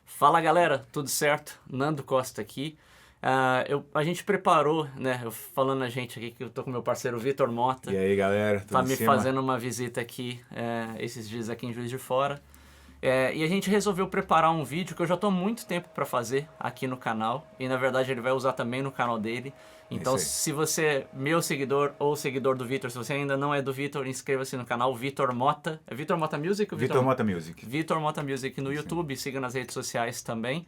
Fala galera, tudo certo? Nando Costa aqui. A gente preparou, né? Falando a gente aqui, que eu tô com meu parceiro Vitor Mota. E aí galera, tudo Tá em me cima? fazendo uma visita aqui esses dias aqui em Juiz de Fora. E a gente resolveu preparar um vídeo que eu já tô há muito tempo para fazer aqui no canal. E na verdade ele vai usar também no canal dele. Então se você é meu seguidor ou seguidor do Vitor, se você ainda não é do Vitor, inscreva-se no canal Vitor Mota. É Vitor Mota Music ou Vitor Mota Music. Vitor Mota Music no YouTube, siga nas redes sociais também.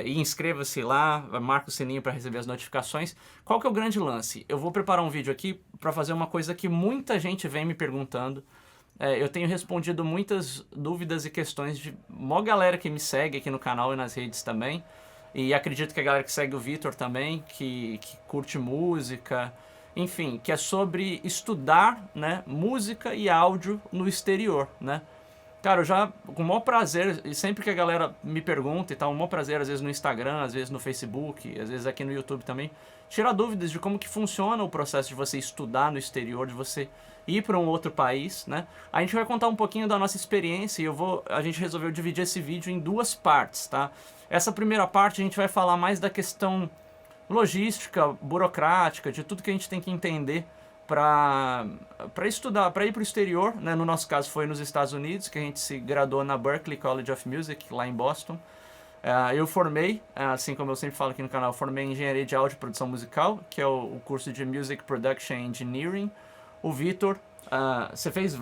E inscreva-se lá, marca o sininho para receber as notificações. Qual que é o grande lance? Eu vou preparar um vídeo aqui para fazer uma coisa que muita gente vem me perguntando. Eu tenho respondido muitas dúvidas e questões de mó galera que me segue aqui no canal e nas redes também. E acredito que a galera que segue o Vitor também, que curte música, enfim, que é sobre estudar, né, música e áudio no exterior, né? Cara, eu já, com o maior prazer, e sempre que a galera me pergunta e tal, o maior prazer, às vezes no Instagram, às vezes no Facebook, às vezes aqui no YouTube também, tirar dúvidas de como que funciona o processo de você estudar no exterior, de você ir para um outro país, né? A gente vai contar um pouquinho da nossa experiência e a gente resolveu dividir esse vídeo em duas partes, tá? Essa primeira parte a gente vai falar mais da questão logística, burocrática, de tudo que a gente tem que entender para estudar, para ir para o exterior, né? No nosso caso foi nos Estados Unidos, que a gente se graduou na Berklee College of Music, lá em Boston. Eu formei, assim como eu sempre falo aqui no canal, formei em Engenharia de Áudio e Produção Musical, que é o curso de Music Production Engineering. O Vitor, você fez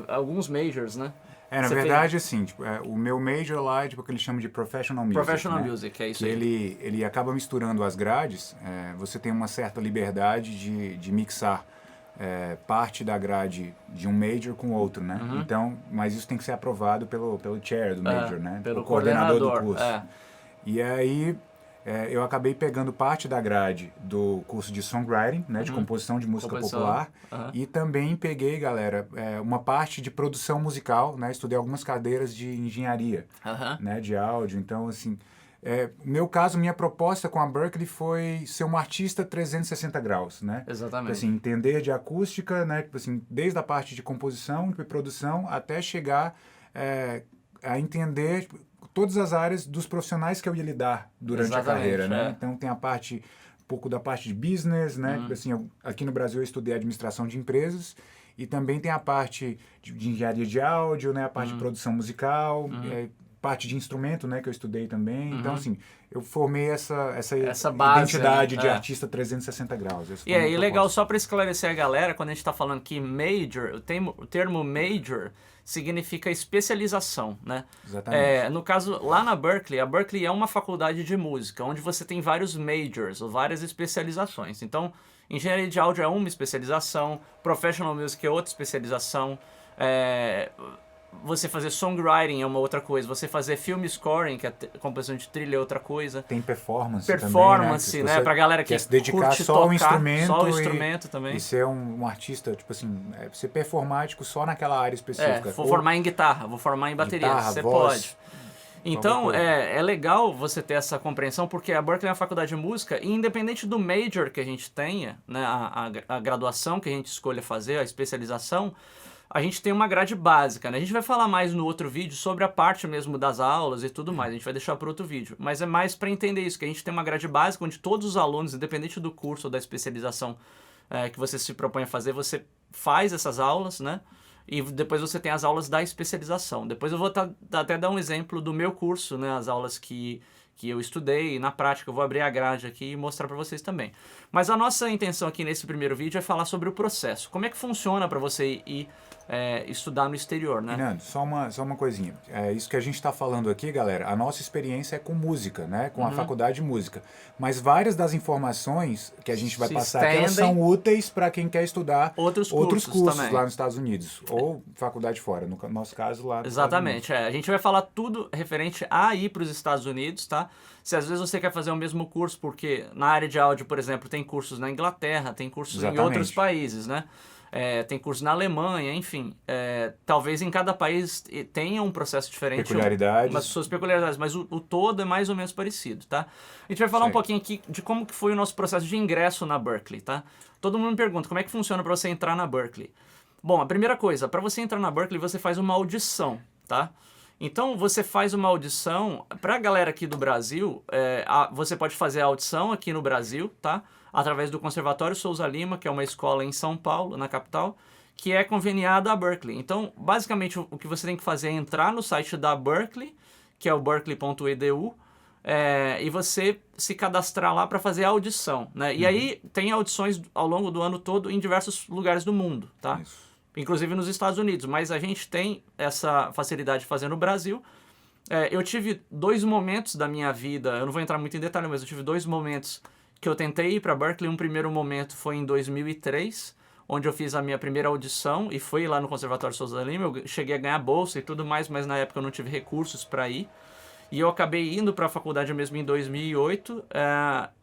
alguns majors, né? Na verdade, assim, tipo, o meu major lá é tipo, o que eles chamam de Professional Music. Professional né? Music, é isso que aí. ele acaba misturando as grades, você tem uma certa liberdade de mixar parte da grade de um major com outro, né? Uhum. Então, mas isso tem que ser aprovado pelo chair do major, né? Pelo o coordenador do coordenador, curso. E aí, eu acabei pegando parte da grade do curso de songwriting, né, de composição de música popular, e também peguei, galera, uma parte de produção musical, né, estudei algumas cadeiras de engenharia, né, de áudio. Então, assim, meu caso, minha proposta com a Berklee foi ser um artista 360 graus, né? Exatamente. Tipo assim, entender de acústica, né, tipo assim, desde a parte de composição, de produção, até chegar a entender todas as áreas dos profissionais que eu ia lidar durante a carreira, né? Então tem um pouco da parte de business, né? Assim, aqui no Brasil eu estudei administração de empresas e também tem a parte de engenharia de áudio, né? A parte de produção musical, parte de instrumento, né? Que eu estudei também. Então, assim, eu formei essa base, identidade, né? De artista 360 graus. E aí, legal, só para esclarecer a galera, quando a gente está falando que major, o termo major significa especialização, né? Exatamente. No caso, lá na Berklee, a Berklee é uma faculdade de música, onde você tem vários majors, ou várias especializações. Então, engenharia de áudio é uma especialização, professional music é outra especialização, você fazer songwriting é uma outra coisa, você fazer film scoring, que é composição de trilha, é outra coisa. Tem performance também, né? Pra galera que quer se dedicar curte só tocar, ao instrumento, só o instrumento também. E ser um artista, tipo assim, ser performático só naquela área específica. Vou formar em guitarra, vou formar em bateria, você pode. Então, é legal você ter essa compreensão, porque a Berklee é uma faculdade de música, e independente do major que a gente tenha, né, a graduação que a gente escolha fazer, a especialização, a gente tem uma grade básica, né? A gente vai falar mais no outro vídeo sobre a parte mesmo das aulas e tudo mais, a gente vai deixar para outro vídeo. Mas é mais para entender isso, que a gente tem uma grade básica onde todos os alunos, independente do curso ou da especialização que você se propõe a fazer, você faz essas aulas, né? E depois você tem as aulas da especialização. Depois eu vou até dar um exemplo do meu curso, né? As aulas que eu estudei, na prática eu vou abrir a grade aqui e mostrar para vocês também. Mas a nossa intenção aqui nesse primeiro vídeo é falar sobre o processo. Como é que funciona para você ir estudar no exterior, né? Nando, só uma coisinha. Isso que a gente está falando aqui, galera, a nossa experiência é com música, né? Com a faculdade de música. Mas várias das informações que a gente vai passar aqui, elas são úteis para quem quer estudar outros cursos lá nos Estados Unidos. Ou faculdade fora, no nosso caso lá. Exatamente, a gente vai falar tudo referente a ir para os Estados Unidos, tá? Se às vezes você quer fazer o mesmo curso, porque na área de áudio, por exemplo, tem cursos na Inglaterra, tem cursos em outros países, né? Tem curso na Alemanha, enfim. Talvez em cada país tenha um processo diferente. Peculiaridades. Mas suas peculiaridades, mas o todo é mais ou menos parecido, tá? A gente vai falar um pouquinho aqui de como que foi o nosso processo de ingresso na Berklee, tá? Todo mundo me pergunta, como é que funciona para você entrar na Berklee? Bom, a primeira coisa, para você entrar na Berklee, você faz uma audição, tá? Então, você faz uma audição, pra galera aqui do Brasil, você pode fazer a audição aqui no Brasil, tá? Através do Conservatório Souza Lima, que é uma escola em São Paulo, na capital, que é conveniada a Berklee. Então, basicamente, o que você tem que fazer é entrar no site da Berklee, que é o berkeley.edu, e você se cadastrar lá para fazer a audição, né? E aí tem audições ao longo do ano todo em diversos lugares do mundo, tá? Isso. Inclusive nos Estados Unidos, mas a gente tem essa facilidade de fazer no Brasil. Eu tive 2 momentos da minha vida, eu não vou entrar muito em detalhe, mas eu tive 2 momentos que eu tentei ir para Berklee. Um primeiro momento foi em 2003, onde eu fiz a minha primeira audição e fui lá no Conservatório Souza Lima. Eu cheguei a ganhar bolsa e tudo mais, mas na época eu não tive recursos para ir. E eu acabei indo para a faculdade mesmo em 2008.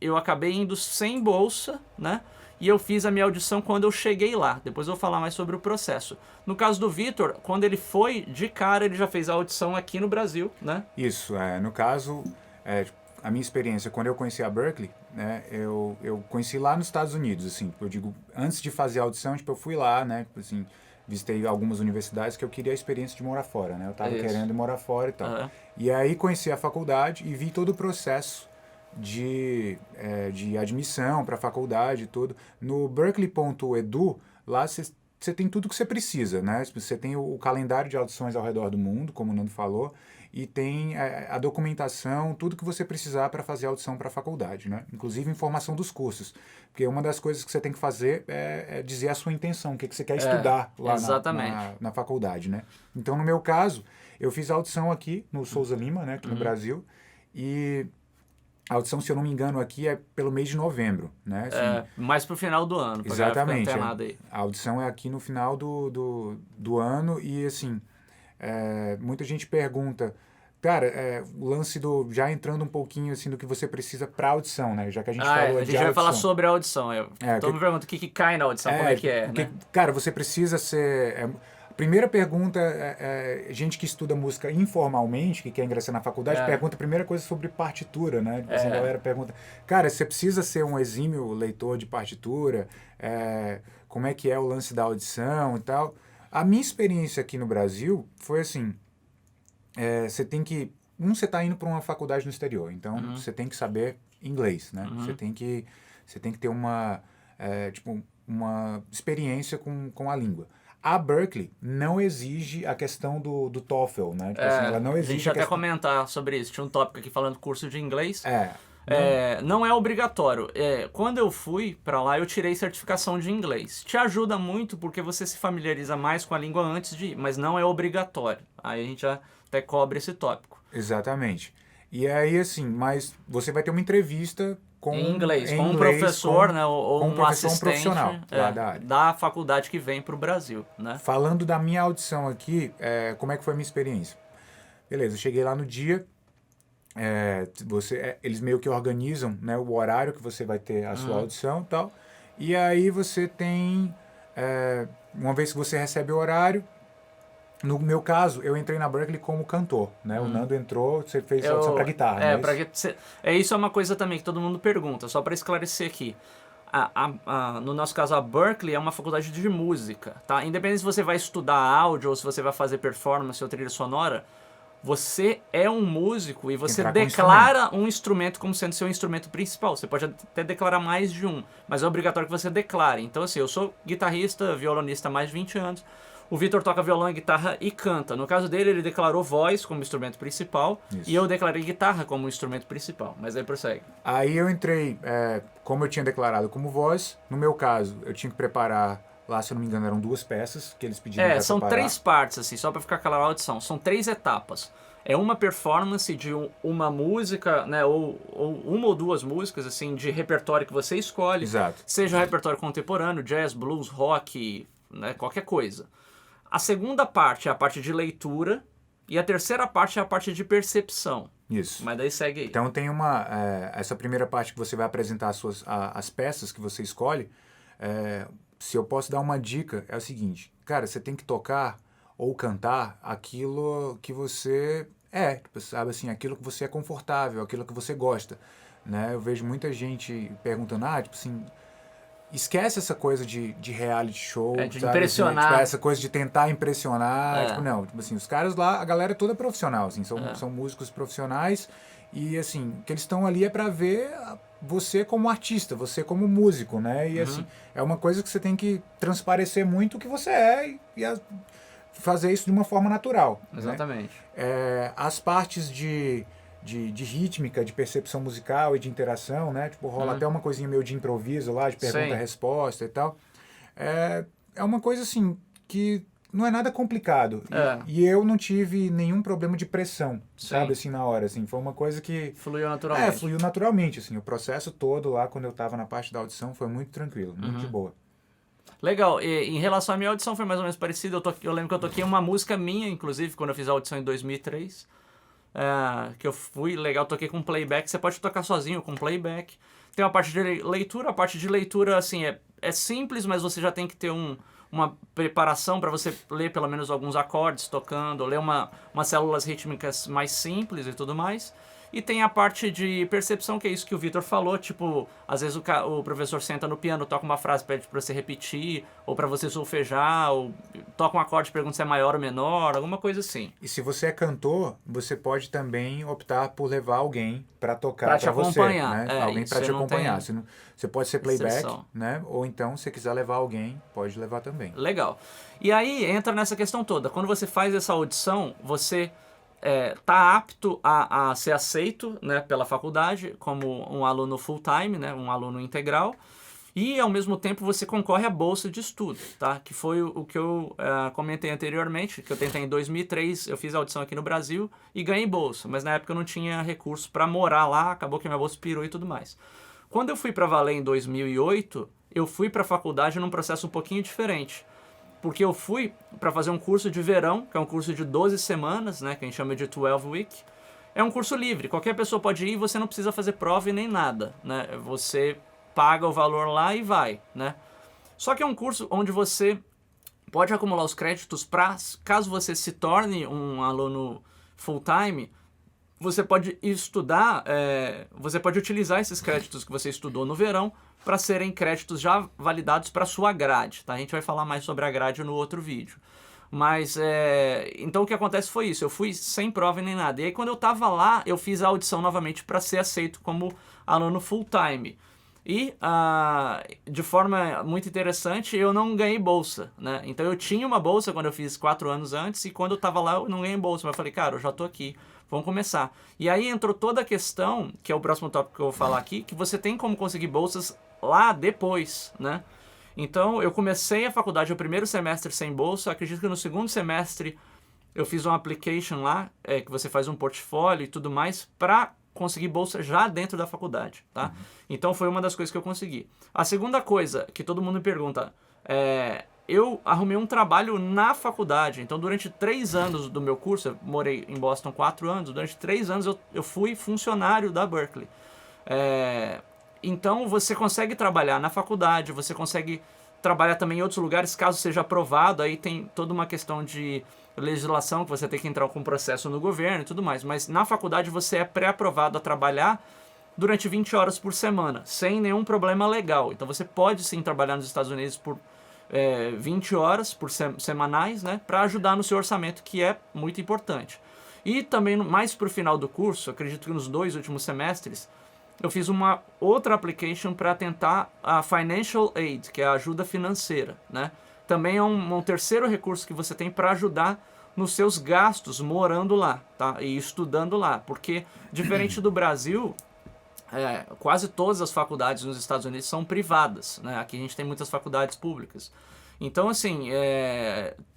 Eu acabei indo sem bolsa, né? E eu fiz a minha audição quando eu cheguei lá. Depois eu vou falar mais sobre o processo. No caso do Vitor, quando ele foi, de cara, ele já fez a audição aqui no Brasil, né? Isso, no caso, a minha experiência, quando eu conheci a Berklee, né, eu conheci lá nos Estados Unidos, assim, eu digo, antes de fazer a audição, tipo, eu fui lá, né, assim, visitei algumas universidades que eu queria a experiência de morar fora, né, eu tava querendo morar fora e tal. Uhum. E aí conheci a faculdade e vi todo o processo de admissão para a faculdade e tudo. No berkeley.edu, lá você tem tudo que você precisa, né? Você tem o calendário de audições ao redor do mundo, como o Nando falou, e tem a documentação, tudo que você precisar para fazer a audição para a faculdade, né? Inclusive informação dos cursos, porque uma das coisas que você tem que fazer é dizer a sua intenção, o que você quer estudar lá na faculdade, né? Então, no meu caso, eu fiz a audição aqui no Souza Lima, né, aqui no Brasil, e a audição, se eu não me engano, aqui é pelo mês de novembro, né? Assim, mais pro final do ano. Exatamente. Aí. A audição é aqui no final do ano e, assim, muita gente pergunta, cara, o lance já entrando um pouquinho, assim, do que você precisa pra audição, né? Já que a gente falou a gente vai falar sobre a audição. Então me pergunta o que cai na audição, como é que é, né? Cara, você precisa ser... Primeira pergunta, gente que estuda música informalmente, que quer ingressar na faculdade, pergunta a primeira coisa sobre partitura, né? Assim, a galera pergunta, cara, você precisa ser um exímio leitor de partitura? Como é que é o lance da audição e tal? A minha experiência aqui no Brasil foi assim, você tem que... você está indo para uma faculdade no exterior, então você tem que saber inglês, né? Você tem que ter uma experiência com a língua. A Berklee não exige a questão do TOEFL, né? Tipo assim, ela não exige a gente ia até comentar sobre isso. Tinha um tópico aqui falando curso de inglês. Não é obrigatório. Quando eu fui para lá, eu tirei certificação de inglês. Te ajuda muito porque você se familiariza mais com a língua antes de ir, mas não é obrigatório. Aí a gente já até cobre esse tópico. Exatamente. E aí, assim, mas você vai ter uma entrevista em inglês, com um professor, né, ou um assistente, profissional lá da área. Da faculdade que vem para o Brasil, né? Falando da minha audição aqui, como é que foi a minha experiência? Beleza, eu cheguei lá no dia, eles meio que organizam, né, o horário que você vai ter a sua audição e tal, e aí você tem, uma vez que você recebe o horário, no meu caso, eu entrei na Berklee como cantor, né? O Nando entrou, você fez audição para guitarra, isso é uma coisa também que todo mundo pergunta, só para esclarecer aqui. No nosso caso, a Berklee é uma faculdade de música, tá? Independente se você vai estudar áudio ou se você vai fazer performance ou trilha sonora, você é um músico e você declara um instrumento como sendo seu instrumento principal. Você pode até declarar mais de um, mas é obrigatório que você declare. Então, assim, eu sou guitarrista, violonista há mais de 20 anos. O Vitor toca violão, guitarra e canta. No caso dele, ele declarou voz como instrumento principal. Isso. E eu declarei guitarra como instrumento principal. Mas aí prossegue. Aí eu entrei, como eu tinha declarado como voz, no meu caso, eu tinha que preparar, lá se eu não me engano, eram 2 peças que eles pediram pra são preparar. 3 partes, assim, só pra ficar clara a audição. São 3 etapas. É uma performance de uma música, né, ou uma ou 2 músicas, assim, de repertório que você escolhe. Exato. Seja um repertório contemporâneo, jazz, blues, rock, né, qualquer coisa. A segunda parte é a parte de leitura e a terceira parte é a parte de percepção. Isso. Mas daí segue aí. Então tem essa primeira parte que você vai apresentar as peças que você escolhe. Se eu posso dar uma dica, é o seguinte. Cara, você tem que tocar ou cantar aquilo que você sabe assim, aquilo que você é confortável, aquilo que você gosta, né? Eu vejo muita gente perguntando, tipo assim, esquece essa coisa de reality show, de sabe? impressionar. Assim, tipo, essa coisa de tentar impressionar. Tipo, não, tipo assim, os caras lá, a galera é toda profissional, assim, são músicos profissionais e, assim, o que eles estão ali é pra ver você como artista, você como músico, né? E, assim, é uma coisa que você tem que transparecer muito o que você é e fazer isso de uma forma natural. Exatamente. Né? As partes de rítmica, de percepção musical e de interação, né? Tipo, rola até uma coisinha meio de improviso lá, de pergunta-resposta e tal. É uma coisa, assim, que não é nada complicado. E eu não tive nenhum problema de pressão, sabe, assim, na hora, assim. Foi uma coisa que... Fluiu naturalmente. Fluiu naturalmente, assim. O processo todo lá, quando eu tava na parte da audição, foi muito tranquilo, muito de boa. Legal. E em relação à minha audição, foi mais ou menos parecido. Eu lembro que eu toquei uma música minha, inclusive, quando eu fiz a audição em 2003. Que eu fui, legal, toquei com playback. Você pode tocar sozinho com playback. Tem uma parte de leitura. A parte de leitura, assim, é simples, mas você já tem que ter uma preparação para você ler pelo menos alguns acordes tocando, ler umas células rítmicas mais simples e tudo mais. E tem a parte de percepção, que é isso que o Vitor falou, tipo, às vezes o professor senta no piano, toca uma frase, pede pra você repetir, ou pra você solfejar, ou toca um acorde, pergunta se é maior ou menor, alguma coisa assim. E se você é cantor, você pode também optar por levar alguém para tocar pra você, acompanhar. né? Alguém para te acompanhar. Você pode ser playback, restrição. né? Ou então, se quiser levar alguém, pode levar também. Legal. E aí entra nessa questão toda. Quando você faz essa audição, você tá apto a ser aceito, né, pela faculdade como um aluno full-time, né, um aluno integral, e ao mesmo tempo você concorre à bolsa de estudo, tá? Que foi o que eu comentei anteriormente, que eu tentei em 2003, eu fiz a audição aqui no Brasil e ganhei bolsa, mas na época eu não tinha recurso para morar lá, acabou que minha bolsa pirou e tudo mais. Quando eu fui para valer em 2008, eu fui para a faculdade num processo um pouquinho diferente. Porque eu fui para fazer um curso de verão, que é um curso de 12 semanas, né, que a gente chama de 12 Week. É um curso livre, qualquer pessoa pode ir e você não precisa fazer prova e nem nada, né? Você paga o valor lá e vai, né? Só que é um curso onde você pode acumular os créditos para, caso você se torne um aluno full-time, você pode estudar, você pode utilizar esses créditos que você estudou no verão para serem créditos já validados para sua grade, tá? A gente vai falar mais sobre a grade no outro vídeo. Mas, então o que acontece foi isso, eu fui sem prova nem nada. E aí quando eu tava lá, eu fiz a audição novamente para ser aceito como aluno full-time. E, de forma muito interessante, eu não ganhei bolsa, né? Então eu tinha uma bolsa quando eu fiz 4 anos antes, e quando eu tava lá eu não ganhei bolsa. Mas eu falei, cara, eu já tô aqui, vamos começar. E aí entrou toda a questão, que é o próximo tópico que eu vou falar aqui, que você tem como conseguir bolsas lá depois, né? Então eu comecei a faculdade o primeiro semestre sem bolsa, acredito que no segundo semestre eu fiz um application lá, que você faz um portfólio e tudo mais, para conseguir bolsa já dentro da faculdade, tá? Então foi uma das coisas que eu consegui. A segunda coisa que todo mundo me pergunta eu arrumei um trabalho na faculdade. Então durante 3 anos do meu curso, eu morei em Boston 4 anos, durante 3 anos eu fui funcionário da Berklee. Então você consegue trabalhar na faculdade, você consegue trabalhar também em outros lugares, caso seja aprovado, aí tem toda uma questão de legislação que você tem que entrar com processo no governo e tudo mais, mas na faculdade você é pré-aprovado a trabalhar durante 20 horas por semana, sem nenhum problema legal. Então você pode sim trabalhar nos Estados Unidos por 20 horas por semanais, né, para ajudar no seu orçamento, que é muito importante. E também mais para o final do curso, acredito que nos 2 últimos semestres, eu fiz uma outra application para tentar a Financial Aid, que é a ajuda financeira, né? Também é um terceiro recurso que você tem para ajudar nos seus gastos morando lá, tá? E estudando lá, porque diferente do Brasil, quase todas as faculdades nos Estados Unidos são privadas, né? Aqui a gente tem muitas faculdades públicas. Então, assim,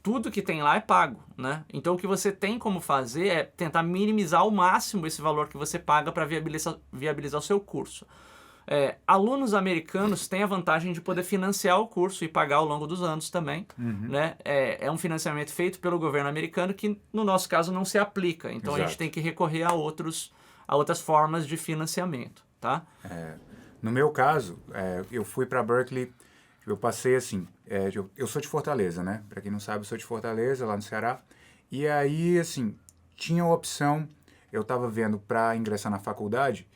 tudo que tem lá é pago, né? Então, o que você tem como fazer é tentar minimizar ao máximo esse valor que você paga para viabilizar o seu curso. Alunos americanos têm a vantagem de poder financiar o curso e pagar ao longo dos anos também, né? É um financiamento feito pelo governo americano que, no nosso caso, não se aplica. Então, a gente tem que recorrer a outras formas de financiamento, tá? No meu caso, eu fui para Berklee. Eu passei assim, eu sou de Fortaleza, né? Pra quem não sabe, eu sou de Fortaleza, lá no Ceará. E aí, assim, tinha a opção, eu tava vendo pra ingressar na faculdade,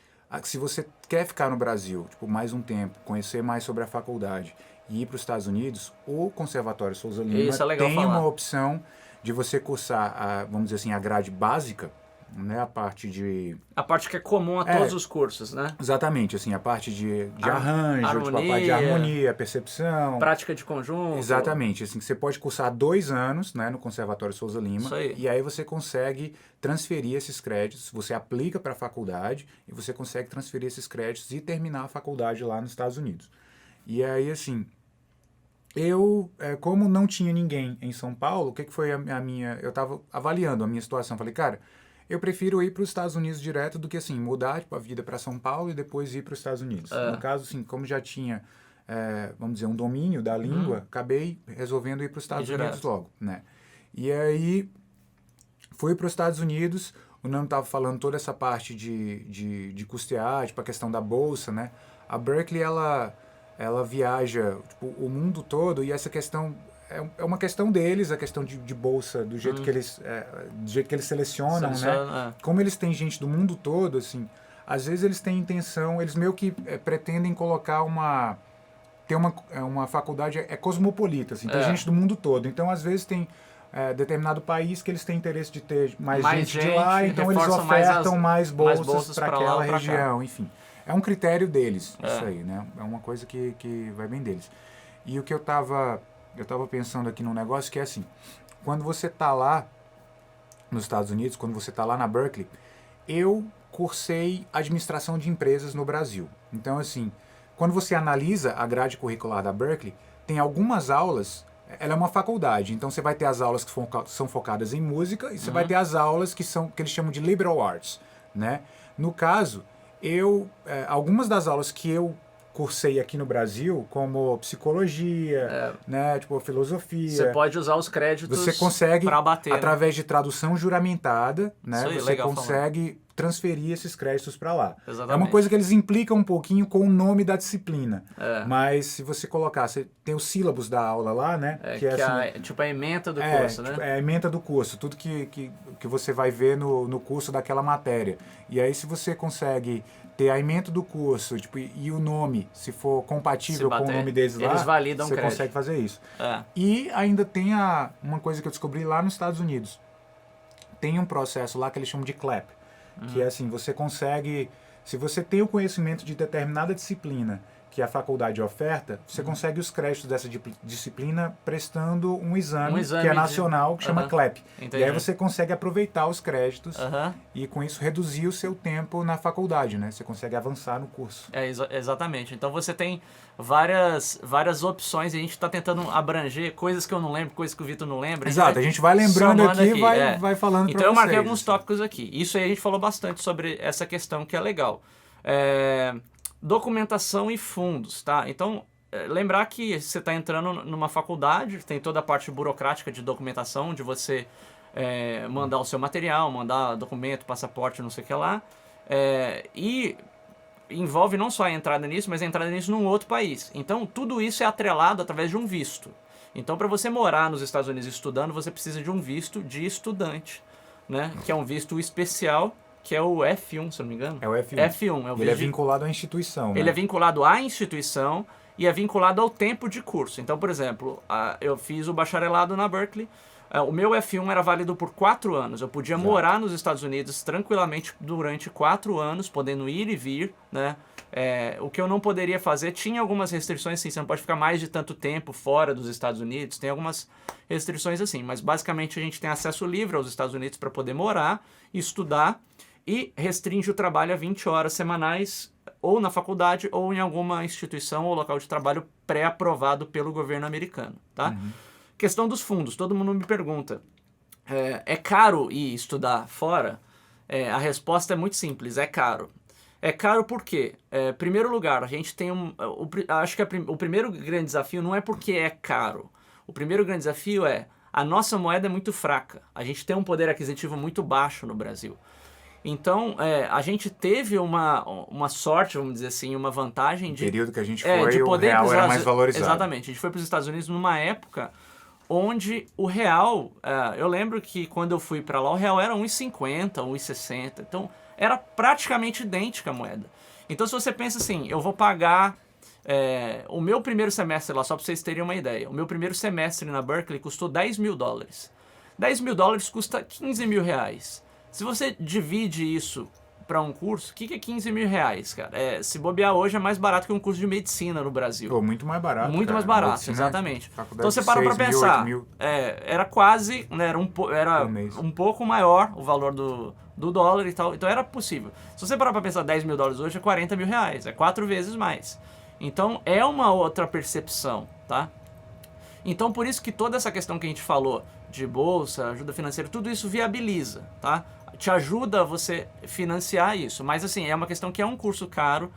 se você quer ficar no Brasil, tipo, mais um tempo, conhecer mais sobre a faculdade e ir para os Estados Unidos, o Conservatório Souza Lima tem uma opção de você cursar, vamos dizer assim, a grade básica, né, a parte que é comum a todos os cursos, né? Exatamente, assim, a parte de arranjo, harmonia, tipo, a parte de harmonia, percepção. Prática de conjunto. Exatamente, assim, você pode cursar 2 anos, né, no Conservatório Souza Lima. Isso aí. E aí você consegue transferir esses créditos, você aplica para a faculdade e você consegue transferir esses créditos e terminar a faculdade lá nos Estados Unidos. E aí, assim, eu, como não tinha ninguém em São Paulo, o que foi a minha... Eu estava avaliando a minha situação, falei, cara, eu prefiro ir para os Estados Unidos direto do que, assim, mudar tipo, a vida para São Paulo e depois ir para os Estados Unidos. No caso, assim, como já tinha, vamos dizer, um domínio da língua, acabei resolvendo ir para os Estados Unidos logo, né? E aí, fui para os Estados Unidos, o Nando estava falando toda essa parte de custear, tipo, a questão da bolsa, né? A Berkeley, ela viaja tipo, o mundo todo e essa questão... É uma questão deles, a questão de bolsa, do jeito que eles selecionam, né? Como eles têm gente do mundo todo, assim, às vezes eles têm intenção, eles meio que pretendem colocar ter uma faculdade cosmopolita, assim, tem gente do mundo todo. Então, às vezes tem determinado país que eles têm interesse de ter mais gente de lá, então eles ofertam mais bolsas para aquela região, enfim. É um critério deles, isso aí, né? É uma coisa que vai bem deles. E o que eu tava pensando aqui num negócio que é assim, quando você tá lá nos Estados Unidos, quando você tá lá na Berkeley, eu cursei administração de empresas no Brasil. Então, assim, quando você analisa a grade curricular da Berkeley, tem algumas aulas, ela é uma faculdade, então você vai ter as aulas que são focadas em música e você vai ter as aulas que eles chamam de liberal arts, né? No caso, algumas das aulas que eu cursei aqui no Brasil, como psicologia, né, tipo filosofia. Você pode usar os créditos você consegue, para bater, através de tradução juramentada, né, aí, você consegue transferir esses créditos para lá. Exatamente. É uma coisa que eles implicam um pouquinho com o nome da disciplina. Mas se você colocar, você tem os sílabos da aula lá, né? Que é assim, tipo a ementa do curso, né? Tipo, é a ementa do curso, tudo que você vai ver no curso daquela matéria. E aí se você consegue ter a ementa do curso tipo, e o nome, se for compatível com o nome deles lá, validam você consegue fazer isso. E ainda tem uma coisa que eu descobri lá nos Estados Unidos. Tem um processo lá que eles chamam de CLAP, que é assim, você consegue, se você tem o conhecimento de determinada disciplina que a faculdade oferta, você consegue os créditos dessa disciplina prestando um exame que é nacional, que chama CLAP. Entendi. E aí você consegue aproveitar os créditos e com isso reduzir o seu tempo na faculdade, né? Você consegue avançar no curso. Exatamente. Então você tem várias opções e a gente está tentando abranger coisas que eu não lembro, coisas que o Vitor não lembra. Exato, a gente vai lembrando aqui e vai falando então eu marquei alguns tópicos aqui. Isso aí a gente falou bastante sobre essa questão que é legal. Documentação e fundos, tá? Então, lembrar que você está entrando numa faculdade, tem toda a parte burocrática de documentação, de você mandar o seu material, mandar documento, passaporte, não sei o que lá. E envolve não só a entrada nisso, mas a entrada nisso num outro país. Então, tudo isso é atrelado através de um visto. Então, para você morar nos Estados Unidos estudando, você precisa de um visto de estudante, né? Que é um visto especial, que é o F1, se eu não me engano. É o F1. F1. Ele é vinculado à instituição, né? Ele é vinculado à instituição e é vinculado ao tempo de curso. Então, por exemplo, eu fiz o bacharelado na Berkeley. O meu F1 era válido por 4 anos. Eu podia morar nos Estados Unidos tranquilamente durante 4 anos, podendo ir e vir, né? O que eu não poderia fazer, tinha algumas restrições, sim, você não pode ficar mais de tanto tempo fora dos Estados Unidos, tem algumas restrições assim, mas basicamente a gente tem acesso livre aos Estados Unidos para poder morar, estudar, e restringe o trabalho a 20 horas semanais, ou na faculdade, ou em alguma instituição ou local de trabalho pré-aprovado pelo governo americano, tá? Questão dos fundos, todo mundo me pergunta, é caro ir estudar fora? A resposta é muito simples, é caro. É caro por quê? Primeiro lugar, a gente tem acho que o primeiro grande desafio não é porque é caro. O primeiro grande desafio a nossa moeda é muito fraca. A gente tem um poder aquisitivo muito baixo no Brasil. Então, a gente teve uma sorte, vamos dizer assim, uma vantagem de... No período que a gente foi, o real era mais valorizado. Exatamente. A gente foi para os Estados Unidos numa época onde o real... eu lembro que quando eu fui para lá, o real era 1,50, 1,60. Então, era praticamente idêntica a moeda. Então, se você pensa assim, eu vou pagar o meu primeiro semestre lá, só para vocês terem uma ideia, o meu primeiro semestre na Berkeley custou $10.000. $10.000 custa R$15.000. Se você divide isso para um curso, o que é R$15.000, cara? Se bobear hoje é mais barato que um curso de medicina no Brasil. Pô, muito mais barato. Muito cara. mais barato, Medicina, exatamente. Faculdade Então você para pra 6 mil, pensar, 8 mil. era quase, né, era um pouco maior o valor do dólar e tal, então era possível. Se você parar pra pensar $10.000 hoje é R$40.000, é 4 vezes mais. Então é uma outra percepção, tá? Então por isso que toda essa questão que a gente falou de bolsa, ajuda financeira, tudo isso viabiliza, tá? Te ajuda a você financiar isso, mas assim, é uma questão que é um curso caro.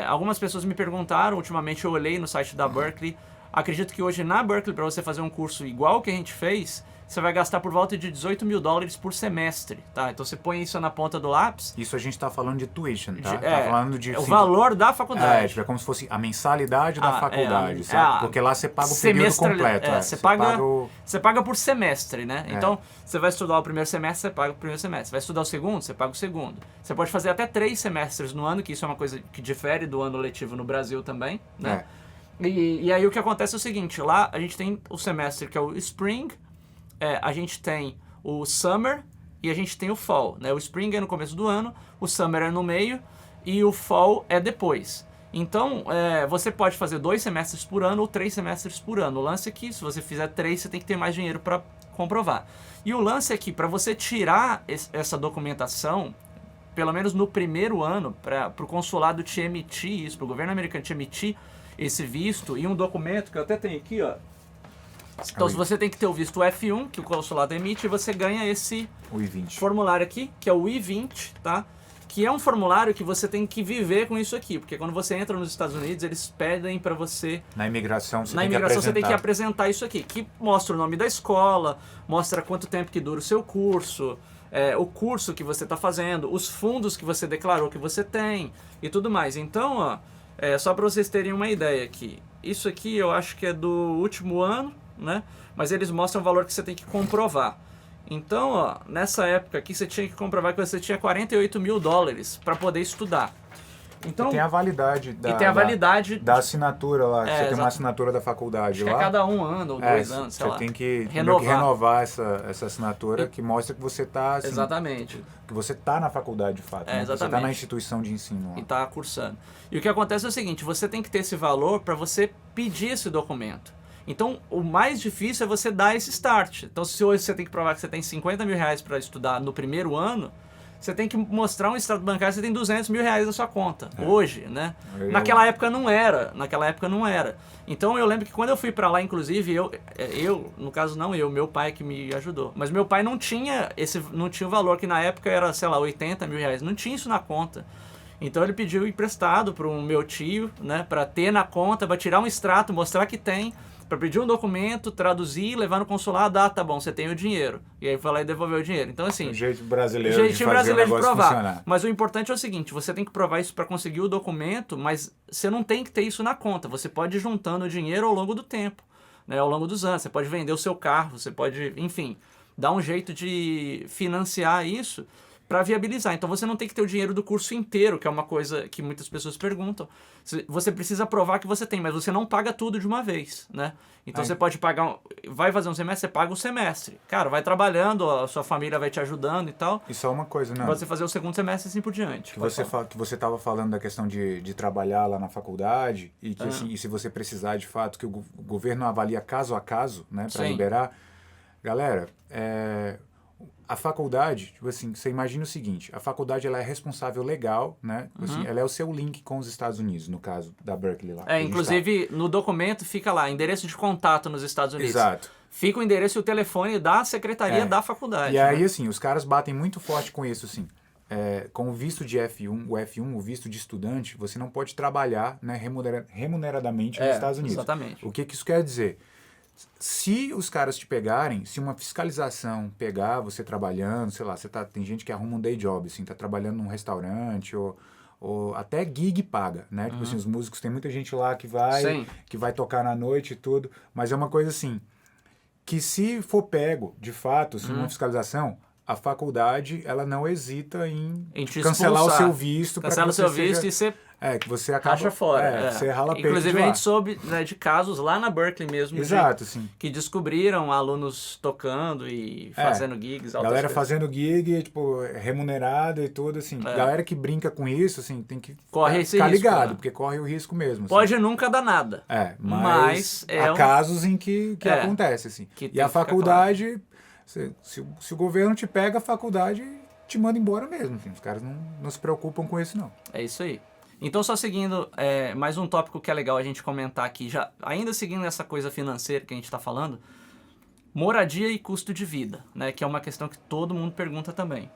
Algumas pessoas me perguntaram, ultimamente eu olhei no site da Berkeley, acredito que hoje na Berkeley, para você fazer um curso igual que a gente fez, você vai gastar por volta de $18.000 por semestre, tá? Então você põe isso na ponta do lápis. Isso a gente está falando de tuition, tá? Tá falando de o valor da faculdade. É como se fosse a mensalidade da faculdade, sabe? Porque lá você paga o período completo. Você paga por semestre, né? Então, você vai estudar o primeiro semestre, você paga o primeiro semestre. Você vai estudar o segundo, você paga o segundo. Você pode fazer até 3 semestres no ano, que isso é uma coisa que difere do ano letivo no Brasil também, né? E aí o que acontece é o seguinte, lá a gente tem o semestre que é o Spring, a gente tem o Summer e a gente tem o Fall, né? O Spring é no começo do ano, o Summer é no meio e o Fall é depois. Então, você pode fazer 2 semestres por ano ou 3 semestres por ano. O lance é que, se você fizer 3, você tem que ter mais dinheiro para comprovar. E o lance é que, para você tirar essa documentação, pelo menos no primeiro ano, para o consulado te emitir isso, para o governo americano te emitir esse visto e um documento que eu até tenho aqui, ó. Então, se você tem que ter o visto F1, que o consulado emite, você ganha esse formulário aqui, que é o I-20, tá? Que é um formulário que você tem que viver com isso aqui, porque quando você entra nos Estados Unidos, eles pedem para você... Na imigração você tem que apresentar isso aqui, que mostra o nome da escola, mostra quanto tempo que dura o seu curso, o curso que você está fazendo, os fundos que você declarou que você tem e tudo mais. Então, ó, só para vocês terem uma ideia aqui, isso aqui eu acho que é do último ano, né? Mas eles mostram o valor que você tem que comprovar. Então, ó, nessa época aqui você tinha que comprovar que você tinha $48.000 para poder estudar. Então, e tem a validade da assinatura lá, que você tem uma assinatura da faculdade lá. É cada 1 ano ou 2 anos, sei lá. Você tem que renovar essa assinatura que mostra que você está... Assim, exatamente. Que você está na faculdade, de fato. Né? Você está na instituição de ensino. Lá. E está cursando. E o que acontece é o seguinte, você tem que ter esse valor para você pedir esse documento. Então, o mais difícil é você dar esse start. Então, se hoje você tem que provar que você tem $50.000 para estudar no primeiro ano, você tem que mostrar um extrato bancário que você tem $200.000 na sua conta. Hoje, né? Naquela época não era. Então, eu lembro que quando eu fui para lá, inclusive, no caso não eu, meu pai que me ajudou. Mas meu pai não tinha o valor que na época era, sei lá, $80.000. Não tinha isso na conta. Então ele pediu emprestado para o meu tio, né? Para ter na conta, para tirar um extrato, mostrar que tem, para pedir um documento, traduzir, levar no consulado, tá bom, você tem o dinheiro. E aí foi lá e devolveu o dinheiro. Então assim... O jeitinho brasileiro de provar. Funcionar. Mas o importante é o seguinte, você tem que provar isso para conseguir o documento, mas você não tem que ter isso na conta. Você pode ir juntando o dinheiro ao longo do tempo, né? Ao longo dos anos. Você pode vender o seu carro, você pode, enfim, dar um jeito de financiar isso para viabilizar. Então você não tem que ter o dinheiro do curso inteiro, que é uma coisa que muitas pessoas perguntam. Você precisa provar que você tem, mas você não paga tudo de uma vez, né? Então você pode pagar, vai fazer um semestre, você paga o semestre. Cara, vai trabalhando, a sua família vai te ajudando e tal. E só uma coisa, né? Você fazer o segundo semestre assim por diante. Que você estava falando da questão de trabalhar lá na faculdade e que assim, e se você precisar de fato, que o governo avalia caso a caso, né, para liberar. Galera, a faculdade, tipo assim, você imagina o seguinte, a faculdade ela é responsável legal, né? Assim, ela é o seu link com os Estados Unidos, no caso da Berkeley lá. Inclusive no documento fica lá, endereço de contato nos Estados Unidos. Exato. Fica o endereço e o telefone da secretaria da faculdade. E aí, assim, os caras batem muito forte com isso, assim. Com o visto de F1, o visto de estudante, você não pode trabalhar, né, remuneradamente nos Estados Unidos. Exatamente. O que isso quer dizer? Se os caras te pegarem, se uma fiscalização pegar você trabalhando, sei lá, tem gente que arruma um day job, assim, tá trabalhando num restaurante ou até gig paga, né? Tipo assim, os músicos, tem muita gente lá que vai tocar na noite e tudo, mas é uma coisa assim, que se for pego, de fato, assim, uma fiscalização, a faculdade, ela não hesita em te cancelar o expulsar. seu visto. Cancela o seu visto e você que você acaba... racha fora. Você rala peito. Inclusive, a gente soube, né, de casos lá na Berkeley mesmo. Exato, sim. Que descobriram alunos tocando e fazendo gigs. Galera fazendo gig, tipo, remunerada e tudo, assim. Galera que brinca com isso, assim, tem que ficar ligado, porque corre o risco mesmo. Assim. Pode nunca dar nada. Mas há casos em que acontece, assim. E a faculdade, se o governo te pega, a faculdade te manda embora mesmo. Assim. Os caras não se preocupam com isso, não. É isso aí. Então, só seguindo, mais um tópico que é legal a gente comentar aqui, já ainda seguindo essa coisa financeira que a gente está falando, moradia e custo de vida, né, que é uma questão que todo mundo pergunta também.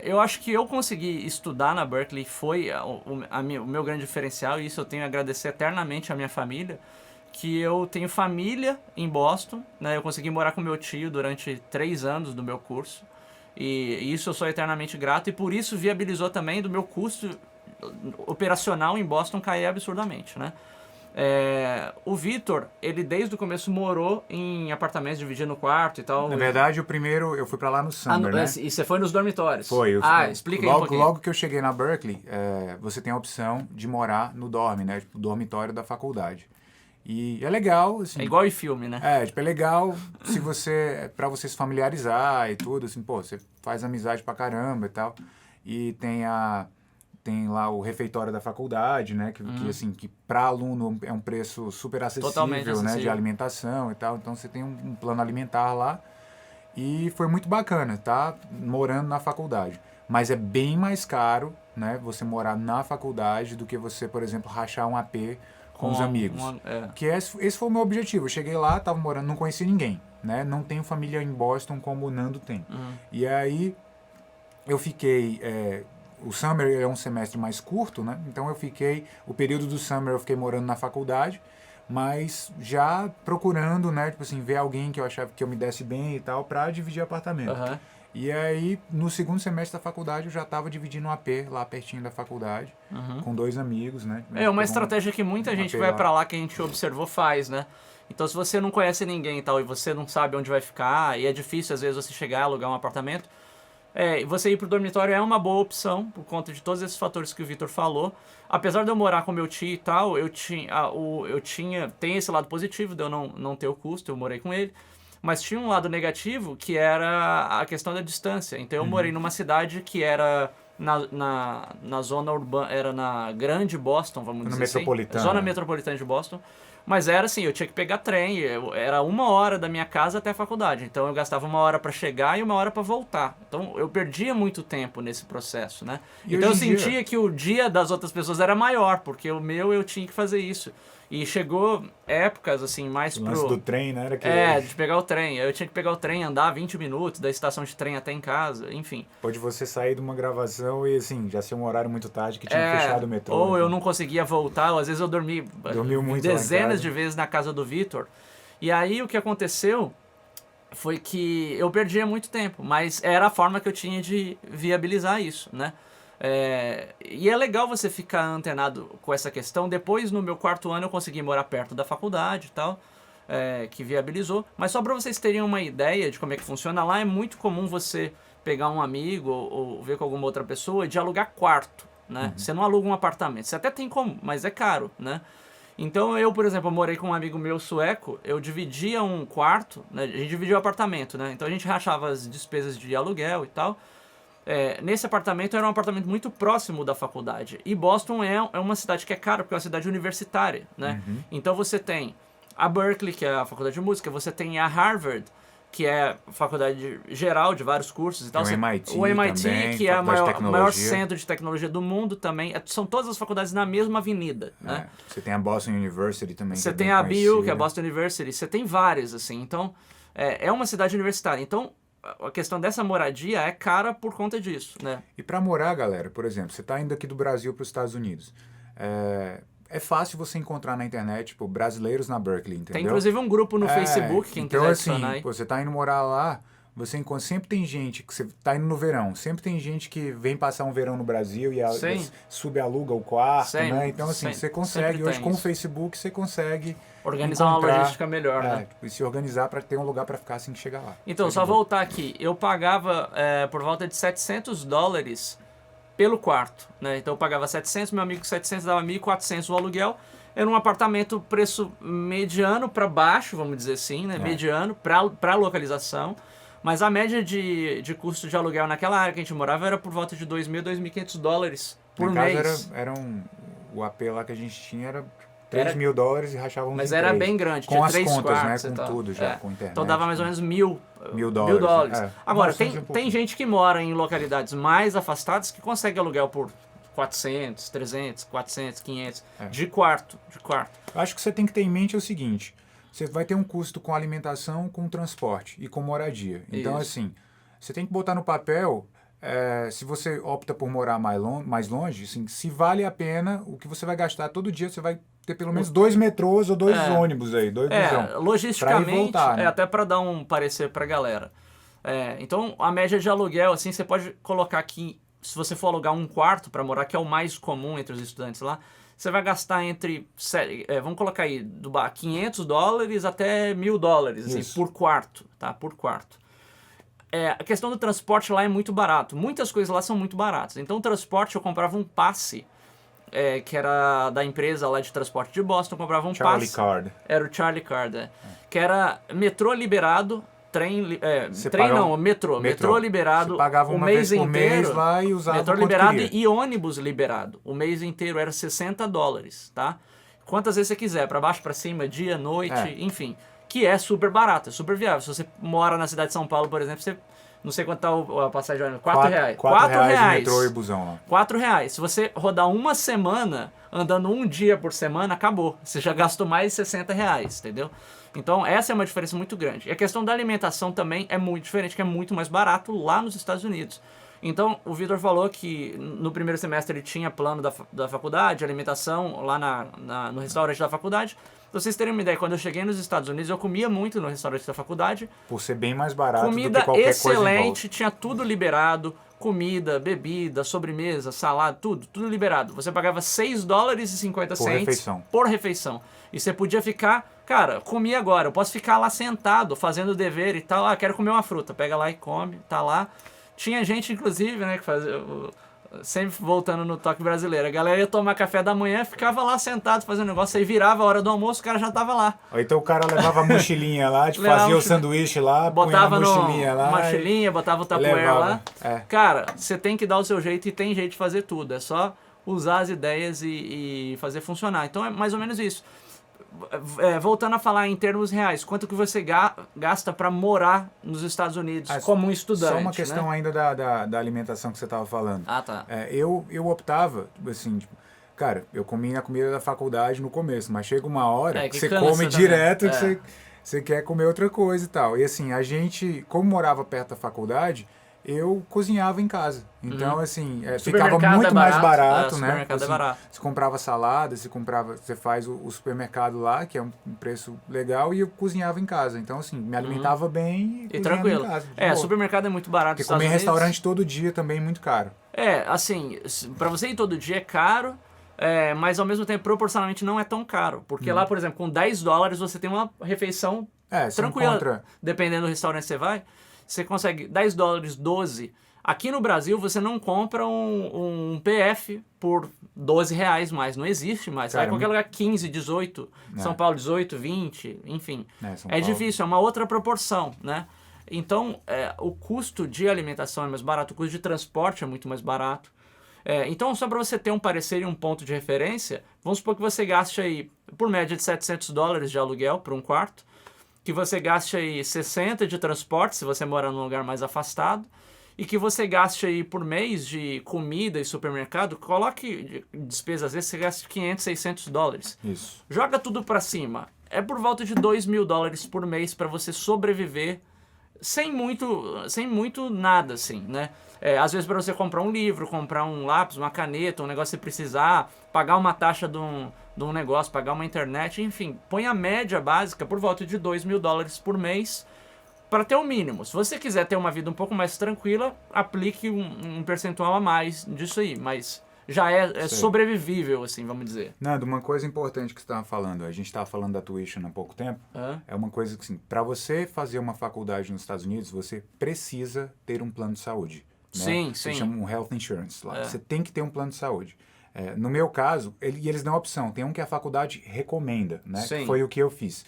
Eu acho que eu consegui estudar na Berkeley, foi o meu grande diferencial, e isso eu tenho a agradecer eternamente à minha família, que eu tenho família em Boston, né, eu consegui morar com meu tio durante 3 anos do meu curso, e isso eu sou eternamente grato, e por isso viabilizou também do meu custo operacional em Boston cair absurdamente, né? O Vitor, ele desde o começo morou em apartamentos, dividindo o quarto e tal. Na verdade, o primeiro, eu fui pra lá no Summer, né? E você foi nos dormitórios? Foi. Explica aí um pouquinho. Logo que eu cheguei na Berkeley, você tem a opção de morar no dorm, né? Tipo, dormitório da faculdade. E é legal, assim... É igual em filme, né? É legal pra você se familiarizar e tudo, assim, pô, você faz amizade pra caramba e tal. E tem lá o refeitório da faculdade, né? Que para aluno é um preço super acessível, né? De alimentação e tal. Então você tem um plano alimentar lá. E foi muito bacana, tá? Morando na faculdade. Mas é bem mais caro, né? Você morar na faculdade do que você, por exemplo, rachar um AP com os amigos. Que esse foi o meu objetivo. Eu cheguei lá, tava morando, não conheci ninguém, né? Não tenho família em Boston como o Nando tem. E aí eu fiquei... o summer é um semestre mais curto, né? Então o período do summer eu fiquei morando na faculdade, mas já procurando, né, tipo assim, ver alguém que eu achava que eu me desse bem e tal, pra dividir apartamento. E aí, no segundo semestre da faculdade, eu já estava dividindo um AP lá pertinho da faculdade, com 2 amigos, né? Uma estratégia que muita gente que vai pra lá, que a gente observou, faz, né? Então, se você não conhece ninguém e tal, e você não sabe onde vai ficar, e é difícil, às vezes, você chegar e alugar um apartamento, você ir pro dormitório é uma boa opção, por conta de todos esses fatores que o Vitor falou. Apesar de eu morar com meu tio e tal, tem esse lado positivo de eu não ter o custo, eu morei com ele, mas tinha um lado negativo, que era a questão da distância. Então eu morei numa cidade que era na zona urbana, era na grande Boston, vamos dizer assim. Zona metropolitana de Boston. Mas era assim, eu tinha que pegar trem, era 1 hora da minha casa até a faculdade. Então eu gastava 1 hora para chegar e 1 hora para voltar. Então eu perdia muito tempo nesse processo, né? Então eu sentia que o dia das outras pessoas era maior, porque o meu eu tinha que fazer isso. E chegou épocas, assim, mais pro... O lance do trem, né? de pegar o trem. Eu tinha que pegar o trem, andar 20 minutos da estação de trem até em casa, enfim. Pode você sair de uma gravação e, assim, já ser um horário muito tarde que tinha fechado o metrô. Ou eu não conseguia voltar, ou às vezes eu dormi muito dezenas de vezes na casa do Vitor. E aí o que aconteceu foi que eu perdia muito tempo, mas era a forma que eu tinha de viabilizar isso, né? E é legal você ficar antenado com essa questão. Depois, no meu 4º ano, eu consegui morar perto da faculdade e tal, que viabilizou. Mas só para vocês terem uma ideia de como é que funciona, lá é muito comum você pegar um amigo ou ver com alguma outra pessoa e de alugar quarto, né? Você não aluga um apartamento, você até tem como, mas é caro, né? Então eu, por exemplo, morei com um amigo meu sueco, eu dividia um quarto, né? A gente dividia o apartamento, né? Então a gente rachava as despesas de aluguel e tal. Nesse apartamento era um apartamento muito próximo da faculdade. E Boston é uma cidade que é cara, porque é uma cidade universitária, né? Então você tem a Berkeley, que é a faculdade de música, você tem a Harvard, que é a faculdade geral de vários cursos e tal. O MIT também, que é o maior centro de tecnologia do mundo também. São todas as faculdades na mesma avenida, né? Você tem a Boston University também. Você tem a BU, que é a Boston University. Você tem várias, assim. Então, é uma cidade universitária. Então, a questão dessa moradia é cara por conta disso, né? E para morar, galera, por exemplo, você está indo aqui do Brasil para os Estados Unidos. É fácil você encontrar na internet, tipo, brasileiros na Berkeley, entendeu? Tem inclusive um grupo no Facebook, quem quiser adicionar aí. Então, assim, você está indo morar lá, você encontra, sempre tem gente que você tá indo no verão, sempre tem gente que vem passar um verão no Brasil e subaluga o quarto, né? Então, assim, você consegue, hoje com o Facebook, você consegue organizar uma logística melhor, né? E se organizar para ter um lugar para ficar assim que chegar lá. Então, só voltar aqui, eu pagava por volta de $700 pelo quarto, né? Então eu pagava 700, meu amigo 700, dava 1.400 o aluguel. Era um apartamento preço mediano para baixo, vamos dizer assim, né? Mediano para localização. Mas a média de custo de aluguel naquela área que a gente morava era por volta de $2.000, $2.500 por mês. O AP lá que a gente tinha era $3.000 e rachávamos Mas era bem grande, com tinha as 3 contas, quartos, né? Com tudo já, com internet. Então dava mais ou menos $1.000. Agora, tem gente que mora em localidades mais afastadas que consegue aluguel por 400, 300, 400, 500 de quarto. Acho que você tem que ter em mente o seguinte, você vai ter um custo com alimentação, com transporte e com moradia. Então, assim, você tem que botar no papel, se você opta por morar mais longe, assim, se vale a pena o que você vai gastar todo dia, você vai ter pelo menos 2 metrôs ou 2 ônibus aí, 2 busão. Logisticamente, pra ir voltar, né? Até para dar um parecer pra galera. Então, a média de aluguel, assim, você pode colocar aqui, se você for alugar um quarto para morar, que é o mais comum entre os estudantes lá, você vai gastar entre, vamos colocar aí, do $500 até $1.000 assim, por quarto, tá? Por quarto. A questão do transporte lá é muito barato. Muitas coisas lá são muito baratas. Então, o transporte, eu comprava um passe, que era da empresa lá de transporte de Boston, eu comprava um passe. Charlie Card. Era o Charlie Card, que era metrô liberado, metrô. Metrô liberado. Você pagava uma vez por mês lá e usava metrô liberado e ônibus liberado. O mês inteiro era $60, tá? Quantas vezes você quiser, para baixo, para cima, dia, noite, enfim. Que é super barato, é super viável. Se você mora na cidade de São Paulo, por exemplo, você não sei quanto tá a passagem de ônibus, R$4. R$4 metrô e busão lá. R$4. Se você rodar uma semana, andando um dia por semana, acabou. Você já gastou mais de R$60, entendeu? Então, essa é uma diferença muito grande. E a questão da alimentação também é muito diferente, que é muito mais barato lá nos Estados Unidos. Então, o Vitor falou que no primeiro semestre ele tinha plano da faculdade, alimentação lá no restaurante da faculdade. Pra vocês terem uma ideia, quando eu cheguei nos Estados Unidos, eu comia muito no restaurante da faculdade. Por ser bem mais barato comida do que qualquer excelente, tinha tudo liberado. Comida, bebida, sobremesa, salada, tudo liberado. Você pagava $6,50 por refeição. E você podia ficar, cara, comi agora, eu posso ficar lá sentado, fazendo o dever e tal. Quero comer uma fruta, pega lá e come, tá lá. Tinha gente, inclusive, né, que fazia... Sempre voltando no toque brasileiro. A galera ia tomar café da manhã, ficava lá sentado fazendo negócio, aí virava a hora do almoço, o cara já tava lá. Ou então o cara levava a mochilinha lá, fazia o sanduíche lá, botava punha a mochilinha lá. Mochilinha, botava o Tupperware lá. Cara, você tem que dar o seu jeito e tem jeito de fazer tudo. É só usar as ideias e fazer funcionar. Então é mais ou menos isso. Voltando a falar em termos reais, quanto que você gasta para morar nos Estados Unidos como um estudante? Só uma questão ainda da alimentação que você estava falando. Tá. Eu optava, assim, tipo, cara, eu comia a comida da faculdade no começo, mas chega uma hora que você come direto, que você quer comer outra coisa e tal. E assim, a gente, como morava perto da faculdade, eu cozinhava em casa. Então, assim, ficava muito mais barato, né? Supermercado é barato. Você comprava salada, você faz o supermercado lá, que é um preço legal, e eu cozinhava em casa. Então, assim, me alimentava bem e tranquilo. Em casa. Supermercado é muito barato. Porque comer em restaurante todo dia também é muito caro. Assim, pra você ir todo dia é caro, mas ao mesmo tempo, proporcionalmente, não é tão caro. Porque lá, por exemplo, com $10 você tem uma refeição tranquila. Dependendo do restaurante que você vai. Você consegue $10, 12. Aqui no Brasil, você não compra um PF por R$12 mais. Não existe mais. Você vai em qualquer lugar 15, 18. São Paulo 18, 20, enfim. É difícil, é uma outra proporção, né? Então, o custo de alimentação é mais barato, o custo de transporte é muito mais barato. Então, só para você ter um parecer e um ponto de referência, vamos supor que você gaste aí, por média de $700 de aluguel por um quarto, que você gaste aí 60 de transporte, se você mora num lugar mais afastado, e que você gaste aí por mês de comida e supermercado, coloque despesas, às vezes você gasta $500, $600. Isso. Joga tudo para cima. É por volta de $2.000 por mês para você sobreviver sem muito nada, assim, né? Às vezes para você comprar um livro, comprar um lápis, uma caneta, um negócio que você precisar, pagar uma taxa de um negócio, pagar uma internet, enfim, põe a média básica por volta de $2.000 por mês para ter o mínimo. Se você quiser ter uma vida um pouco mais tranquila, aplique um percentual a mais disso aí, mas já é sobrevivível, assim, vamos dizer. Nando, uma coisa importante que você estava falando, a gente estava falando da tuition há pouco tempo, é uma coisa que, assim, para você fazer uma faculdade nos Estados Unidos, você precisa ter um plano de saúde. Né? Sim, Você sim. chama um health insurance lá. Você tem que ter um plano de saúde. No meu caso, eles dão a opção. Tem um que a faculdade recomenda, né? Sim. Que foi o que eu fiz.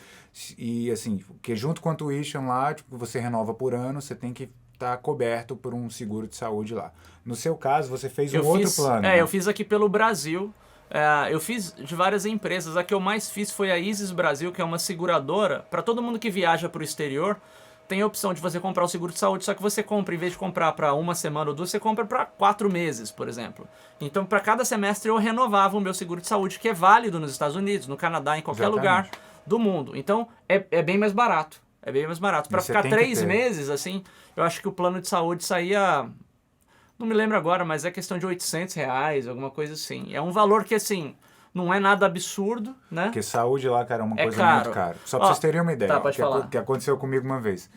E, assim, que junto com a tuition lá, tipo, você renova por ano, você tem que estar coberto por um seguro de saúde lá. No seu caso, você fez outro plano. Né? Eu fiz aqui pelo Brasil. Eu fiz de várias empresas. A que eu mais fiz foi a Isis Brasil, que é uma seguradora. Para todo mundo que viaja para o exterior, tem a opção de você comprar o seguro de saúde, só que você compra, em vez de comprar para uma semana ou duas, você compra para 4 meses, por exemplo. Então, para cada semestre, eu renovava o meu seguro de saúde, que é válido nos Estados Unidos, no Canadá, em qualquer lugar do mundo. Então, é bem mais barato. É bem mais barato. Para ficar 3 meses, assim, eu acho que o plano de saúde saía... Não me lembro agora, mas é questão de R$800, alguma coisa assim. É um valor que, assim... Não é nada absurdo, né? Porque saúde lá, cara, é uma coisa caro. muito cara. Só pra vocês terem uma ideia. Tá, pode falar. Que aconteceu comigo uma vez.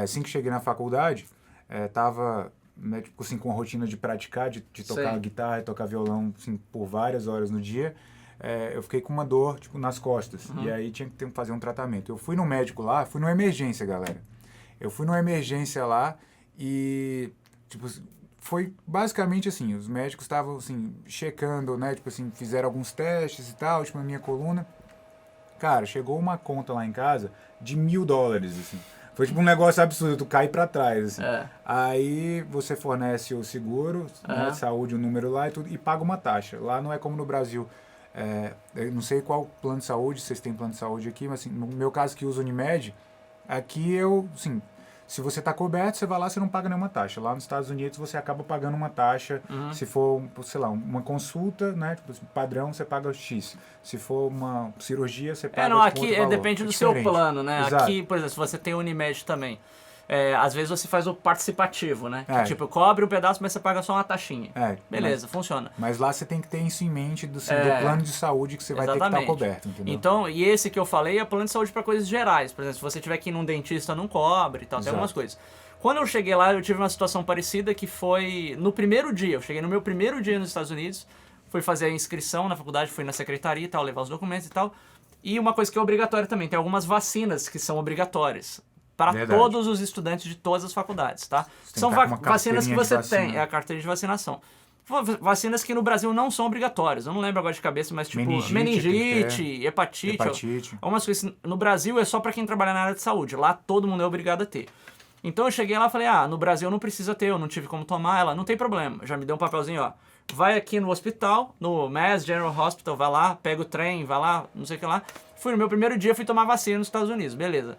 Assim que cheguei na faculdade, tava, né, tipo, assim, com a rotina de praticar, de tocar guitarra e tocar violão, assim, por várias horas no dia. Eu fiquei com uma dor, tipo, nas costas. E aí tinha que fazer um tratamento. Eu fui no médico lá, fui numa emergência, galera. Eu fui numa emergência lá e, tipo... Foi basicamente assim, os médicos estavam assim, checando, né, tipo assim, fizeram alguns testes e tal, tipo, na minha coluna. Cara, chegou uma conta lá em casa de $1.000, assim. Foi tipo um negócio absurdo, tu cai pra trás, assim. Aí você fornece o seguro, né, de saúde, o número lá e tudo, e paga uma taxa. Lá não é como no Brasil. Eu não sei qual plano de saúde, vocês têm plano de saúde aqui, mas assim, no meu caso que uso Unimed, aqui eu, assim... Se você está coberto, você vai lá, você não paga nenhuma taxa. Lá nos Estados Unidos, você acaba pagando uma taxa. Se for, sei lá, uma consulta, né, tipo, padrão, você paga X. Se for uma cirurgia, você paga não, aqui outro valor. depende do seu plano, né? Exato. Aqui, por exemplo, se você tem Unimed também, às vezes você faz o participativo, né? Que, tipo, cobre um pedaço, mas você paga só uma taxinha. Beleza, funciona. Mas lá você tem que ter isso em mente do plano de saúde que você vai ter que estar coberto, entendeu? Então, e esse que eu falei é plano de saúde para coisas gerais. Por exemplo, se você tiver que ir num dentista, não cobre e tal, tem algumas coisas. Quando eu cheguei lá, eu tive uma situação parecida que foi no primeiro dia. Eu cheguei no meu primeiro dia nos Estados Unidos, fui fazer a inscrição na faculdade, fui na secretaria e tal, levar os documentos e tal. E uma coisa que é obrigatória também, tem algumas vacinas que são obrigatórias para todos os estudantes de todas as faculdades, tá? São vacinas que você tem, é a carteira de vacinação. Vacinas que no Brasil não são obrigatórias. Eu não lembro agora de cabeça, mas tipo meningite, hepatite. Algumas coisas. No Brasil é só para quem trabalha na área de saúde. Lá todo mundo é obrigado a ter. Então eu cheguei lá e falei, no Brasil não precisa ter, eu não tive como tomar. Ela, não tem problema. Já me deu um papelzinho, ó. Vai aqui no hospital, no Mass General Hospital, vai lá, pega o trem, vai lá, não sei o que lá. Fui no meu primeiro dia, fui tomar vacina nos Estados Unidos, beleza.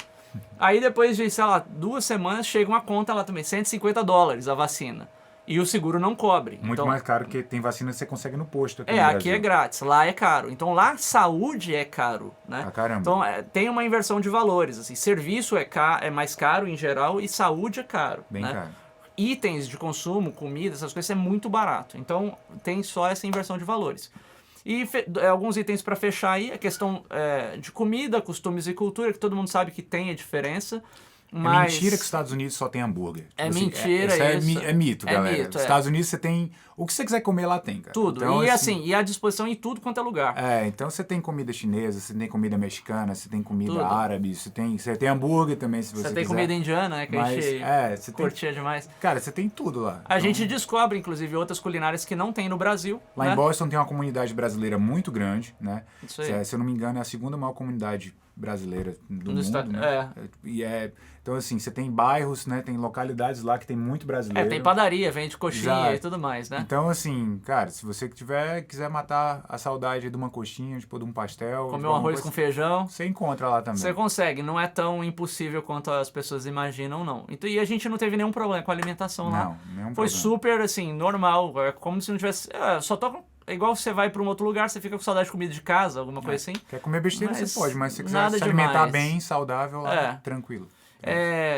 Aí depois de, sei lá, 2 semanas, chega uma conta lá também, $150 a vacina. E o seguro não cobre. Muito então, mais caro, porque tem vacina que você consegue no posto aqui no aqui Brasil. é grátis, lá é caro. Então lá saúde é caro, né? Ah, caramba. Então tem uma inversão de valores, assim. Serviço é mais caro em geral e saúde é caro. Bem caro. Itens de consumo, comida, essas coisas é muito barato. Então tem só essa inversão de valores. E alguns itens para fechar aí, a questão de comida, costumes e cultura, que todo mundo sabe que tem a diferença. Mas... É mentira que os Estados Unidos só tem hambúrguer. Mentira isso. É mito, galera. Mito, Nos Estados Unidos você tem... O que você quiser comer lá tem, cara. Tudo. Então, e assim, à disposição em tudo quanto é lugar. Então você tem comida chinesa, você tem comida mexicana, você tem comida árabe, você tem hambúrguer também, se você quiser. Você tem comida indiana, né? Que a gente curtia demais. Cara, você tem tudo lá. A gente descobre, inclusive, outras culinárias que não tem no Brasil. Lá em Boston tem uma comunidade brasileira muito grande, né? Isso aí. Se eu não me engano, é a segunda maior comunidade brasileira do mundo, né? Então, assim, você tem bairros, né? Tem localidades lá que tem muito brasileiro. Tem padaria, vende coxinha e tudo mais, né? Então, assim, cara, se você quiser matar a saudade de uma coxinha, tipo, de um pastel... Comer um arroz com feijão... Você encontra lá também. Você consegue, não é tão impossível quanto as pessoas imaginam, não. Então, e a gente não teve nenhum problema com a alimentação lá. Não, nenhum Foi problema. Super, assim, normal. É como se não tivesse... só toca... É igual você vai para um outro lugar, você fica com saudade de comida de casa, alguma coisa assim. Quer comer besteira, você pode, mas se você quiser se alimentar bem, saudável, tranquilo.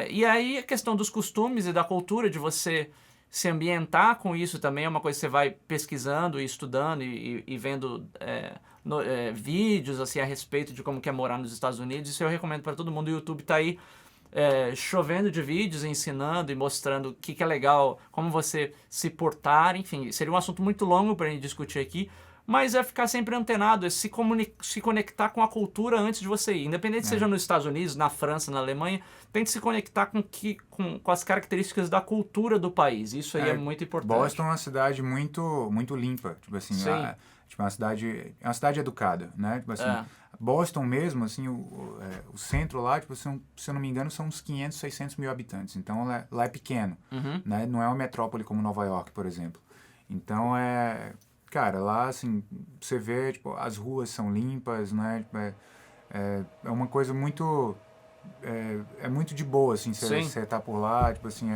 E aí a questão dos costumes e da cultura, de você se ambientar com isso também, é uma coisa que você vai pesquisando e estudando e vendo vídeos assim, a respeito de como que é morar nos Estados Unidos. Isso eu recomendo para todo mundo. O YouTube tá aí chovendo de vídeos, ensinando e mostrando o que é legal, como você se portar, enfim, seria um assunto muito longo para a gente discutir aqui, mas é ficar sempre antenado, é se conectar com a cultura antes de você ir. Independente seja nos Estados Unidos, na França, na Alemanha, tente se conectar com as características da cultura do país. Isso aí é muito importante. Boston é uma cidade muito limpa, tipo assim, tipo, é uma cidade educada, né? Tipo assim, Boston mesmo, assim, o centro lá, tipo, se eu não me engano, são uns 500, 600 mil habitantes. Então, lá é pequeno, né? Não é uma metrópole como Nova York, por exemplo. Então, cara, lá, assim, você vê, tipo, as ruas são limpas, né? Tipo, é uma coisa muito... É muito de boa, assim, você tá por lá, tipo assim,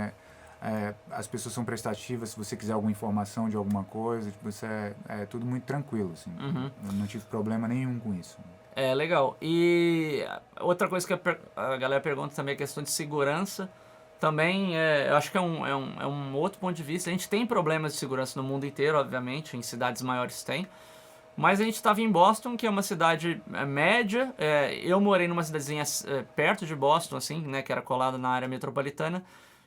as pessoas são prestativas, se você quiser alguma informação de alguma coisa, tipo, é tudo muito tranquilo, assim. Eu não tive problema nenhum com isso. Legal. E outra coisa que a galera pergunta também é a questão de segurança. Também, eu acho que é um outro ponto de vista. A gente tem problemas de segurança no mundo inteiro, obviamente, em cidades maiores tem. Mas a gente estava em Boston, que é uma cidade média. Eu morei numa cidadezinha perto de Boston, assim, né, que era colada na área metropolitana.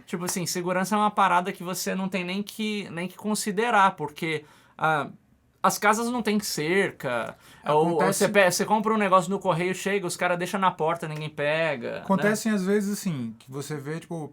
Tipo assim, segurança é uma parada que você não tem nem que considerar, porque as casas não tem cerca. Ou você compra um negócio no correio, chega, os caras deixam na porta, ninguém pega. Acontecem, né? Às vezes, assim, que você vê, tipo,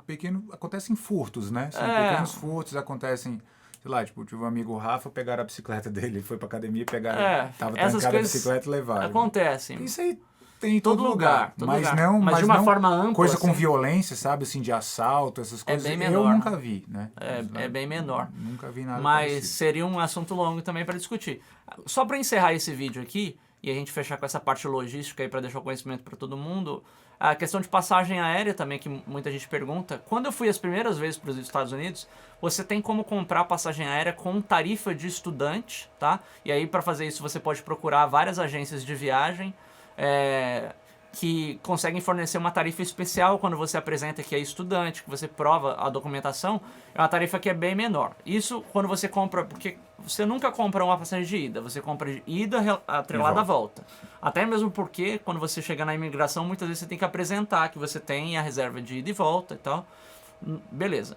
acontecem furtos, né? Assim, pequenos furtos acontecem. Sei lá, tipo, tive um amigo, o Rafa, pegaram a bicicleta dele, ele foi pra academia, pegaram, tava trancada a bicicleta e levaram. Acontecem. Isso aí tem em todo lugar. Mas de uma forma ampla. Coisa assim, com violência, sabe, assim, de assalto, essas coisas. Bem menor. Eu nunca vi, né? É bem menor. Nunca vi nada Mas parecido. seria um assunto longo também para discutir. Só para encerrar esse vídeo aqui, e a gente fechar com essa parte logística aí para deixar o conhecimento para todo mundo, a questão de passagem aérea também, que muita gente pergunta. Quando eu fui as primeiras vezes para os Estados Unidos, você tem como comprar passagem aérea com tarifa de estudante, tá? E aí, para fazer isso, você pode procurar várias agências de viagem que conseguem fornecer uma tarifa especial quando você apresenta que é estudante, que você prova a documentação, é uma tarifa que é bem menor. Isso quando você compra, porque você nunca compra uma passagem de ida, você compra de ida atrelada à volta. Até mesmo porque quando você chega na imigração, muitas vezes você tem que apresentar que você tem a reserva de ida e volta e tal. Beleza.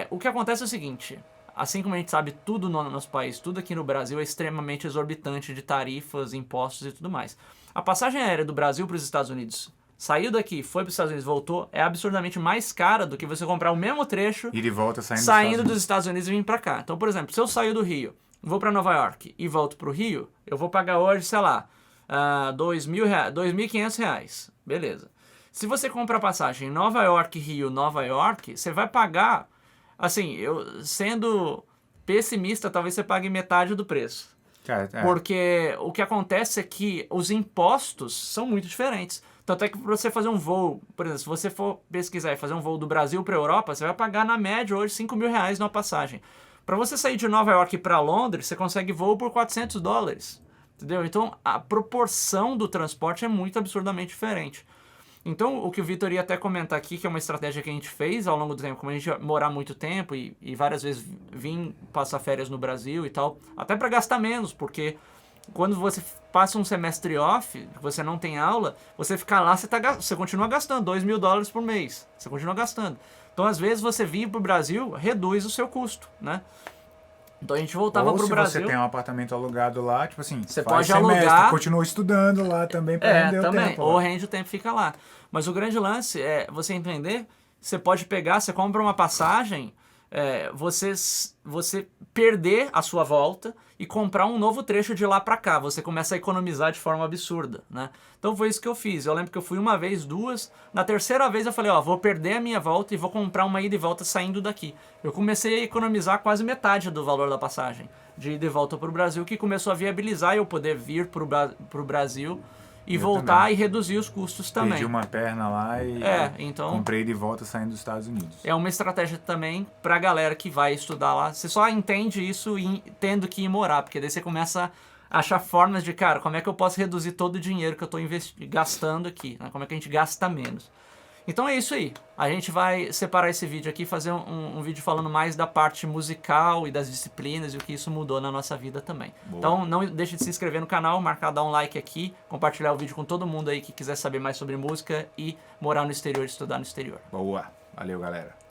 O que acontece é o seguinte, assim como a gente sabe, tudo no nosso país, tudo aqui no Brasil é extremamente exorbitante de tarifas, impostos e tudo mais. A passagem aérea do Brasil para os Estados Unidos, saiu daqui, foi para os Estados Unidos, voltou, é absurdamente mais cara do que você comprar o mesmo trecho e de volta saindo dos Estados Unidos e vir para cá. Então, por exemplo, se eu saio do Rio, vou para Nova York e volto para o Rio, eu vou pagar hoje, sei lá, R$2.500. Beleza. Se você compra passagem Nova York, Rio, Nova York, você vai pagar, assim, sendo pessimista, talvez você pague metade do preço. Porque o que acontece é que os impostos são muito diferentes. Tanto é que para você fazer um voo, por exemplo, se você for pesquisar e fazer um voo do Brasil para a Europa, você vai pagar na média hoje R$5.000 numa passagem. Para você sair de Nova York para Londres, você consegue voo por $400. Entendeu? Então a proporção do transporte é muito absurdamente diferente. Então, o que o Vitor ia até comentar aqui, que é uma estratégia que a gente fez ao longo do tempo, como a gente ia morar muito tempo e várias vezes vim passar férias no Brasil e tal, até para gastar menos, porque quando você passa um semestre off, você não tem aula, você ficar lá, você continua gastando $2.000 por mês, você continua gastando. Então, às vezes, você vir para o Brasil, reduz o seu custo, né? Então a gente voltava pro Brasil. Ou se você tem um apartamento alugado lá, tipo assim, você pode alugar, continua estudando lá também para render o tempo. Ou rende o tempo e fica lá. Mas o grande lance é você entender, você pode pegar, você compra uma passagem, você perder a sua volta e comprar um novo trecho de lá para cá. Você começa a economizar de forma absurda, né? Então foi isso que eu fiz. Eu lembro que eu fui uma vez, duas. Na terceira vez eu falei, vou perder a minha volta e vou comprar uma ida e volta saindo daqui. Eu comecei a economizar quase metade do valor da passagem de ida e volta para o Brasil, que começou a viabilizar eu poder vir para o Brasil e voltar também. E reduzir os custos também. Perdi uma perna lá e então, comprei de volta saindo dos Estados Unidos. É uma estratégia também pra galera que vai estudar lá. Você só entende isso tendo que ir morar, porque daí você começa a achar formas de, cara, como é que eu posso reduzir todo o dinheiro que eu tô gastando aqui? Né? Como é que a gente gasta menos? Então é isso aí. A gente vai separar esse vídeo aqui, fazer um vídeo falando mais da parte musical e das disciplinas e o que isso mudou na nossa vida também. Boa. Então não deixe de se inscrever no canal, marcar, dar um like aqui, compartilhar o vídeo com todo mundo aí que quiser saber mais sobre música e morar no exterior, estudar no exterior. Boa. Valeu, galera.